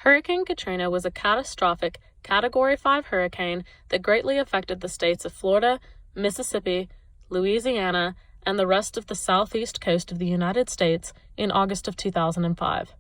Hurricane Katrina was a catastrophic Category 5 hurricane that greatly affected the states of Florida, Mississippi, Louisiana, and the rest of the southeast coast of the United States in August of 2005.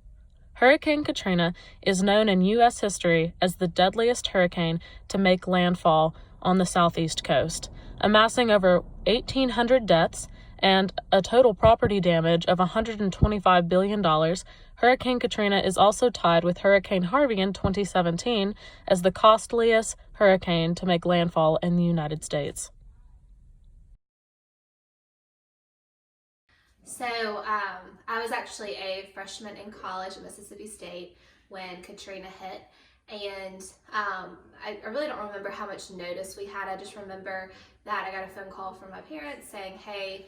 Hurricane Katrina is known in U.S. history as the deadliest hurricane to make landfall on the southeast coast, amassing over 1,800 deaths and a total property damage of $125 billion. Hurricane Katrina is also tied with Hurricane Harvey in 2017 as the costliest hurricane to make landfall in the United States. So I was actually a freshman in college at Mississippi State when Katrina hit, and I really don't remember how much notice we had. I just remember that I got a phone call from my parents saying, hey,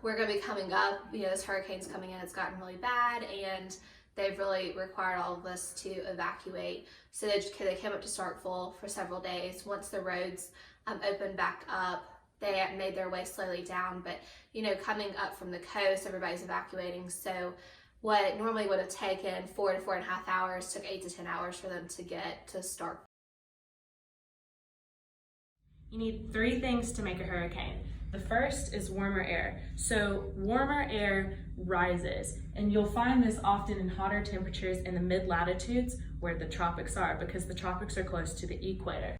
we're going to be coming up, this hurricane's coming in, it's gotten really bad, and they've really required all of us to evacuate. So they came up to Starkville for several days. Once the roads opened back up, they made their way slowly down, but coming up from the coast, everybody's evacuating. So what normally would have taken 4 to 4.5 hours took 8 to 10 hours for them to get to Starkville. You need 3 things to make a hurricane. The first is warmer air. So warmer air rises, and you'll find this often in hotter temperatures in the mid-latitudes where the tropics are, because the tropics are close to the equator.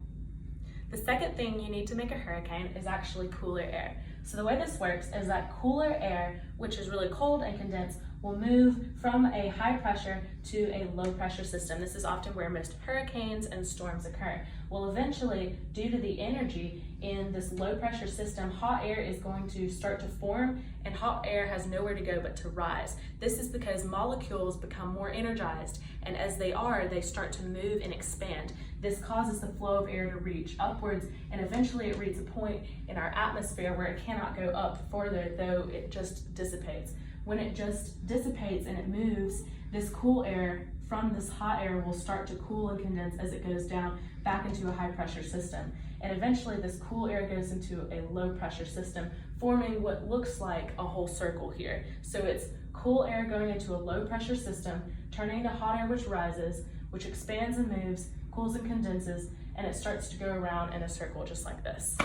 The second thing you need to make a hurricane is actually cooler air. So the way this works is that cooler air, which is really cold and condensed, will move from a high pressure to a low pressure system. This is often where most hurricanes and storms occur. Well, eventually, due to the energy in this low pressure system, hot air is going to start to form, and hot air has nowhere to go but to rise. This is because molecules become more energized, and as they are, they start to move and expand. This causes the flow of air to reach upwards, and eventually it reaches a point in our atmosphere where it cannot go up further, though it just dissipates. When it just dissipates and it moves, this cool air from this hot air will start to cool and condense as it goes down back into a high pressure system. And eventually this cool air goes into a low pressure system, forming what looks like a whole circle here. So it's cool air going into a low pressure system, turning to hot air which rises, which expands and moves, cools and condenses, and it starts to go around in a circle just like this.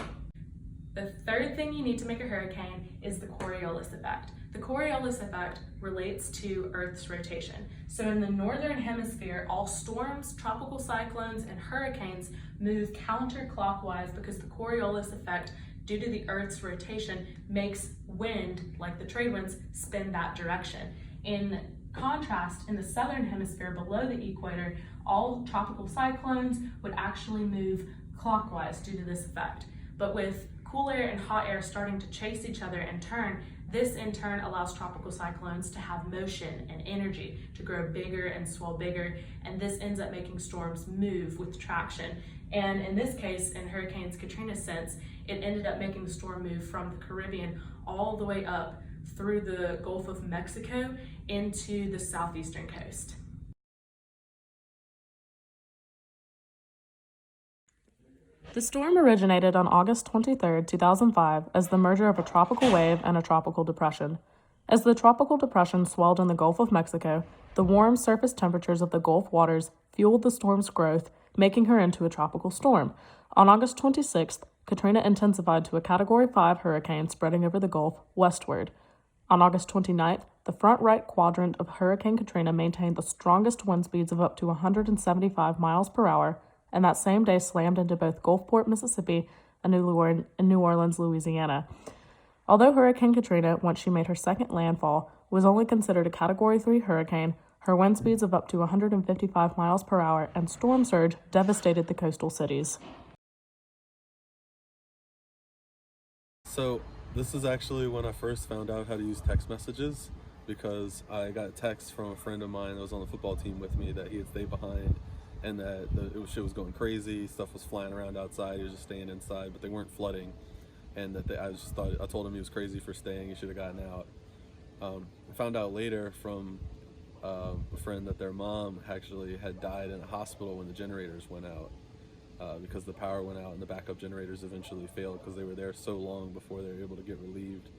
The third thing you need to make a hurricane is the Coriolis effect. The Coriolis effect relates to Earth's rotation. So in the northern hemisphere, all storms, tropical cyclones, and hurricanes move counterclockwise because the Coriolis effect, due to the Earth's rotation, makes wind, like the trade winds, spin that direction. In contrast, in the southern hemisphere below the equator, all tropical cyclones would actually move clockwise due to this effect. But with cool air and hot air starting to chase each other and turn, this in turn allows tropical cyclones to have motion and energy to grow bigger and swell bigger, and this ends up making storms move with traction. And in this case, in Hurricane Katrina's sense, it ended up making the storm move from the Caribbean all the way up through the Gulf of Mexico into the southeastern coast. The storm originated on August 23, 2005, as the merger of a tropical wave and a tropical depression. As the tropical depression swelled in the Gulf of Mexico, the warm surface temperatures of the Gulf waters fueled the storm's growth, making her into a tropical storm. On August 26th, Katrina intensified to a Category 5 hurricane spreading over the Gulf westward. On August 29th, the front right quadrant of Hurricane Katrina maintained the strongest wind speeds of up to 175 miles per hour, and that same day slammed into both Gulfport, Mississippi, and New Orleans, Louisiana. Although Hurricane Katrina, once she made her second landfall, was only considered a Category 3 hurricane, her wind speeds of up to 155 miles per hour and storm surge devastated the coastal cities. So this is actually when I first found out how to use text messages, because I got a text from a friend of mine that was on the football team with me that he had stayed behind, and that shit was going crazy, stuff was flying around outside, he was just staying inside, but they weren't flooding, and that I told him he was crazy for staying, he should have gotten out. I found out later from a friend that their mom actually had died in a hospital when the generators went out, because the power went out and the backup generators eventually failed because they were there so long before they were able to get relieved.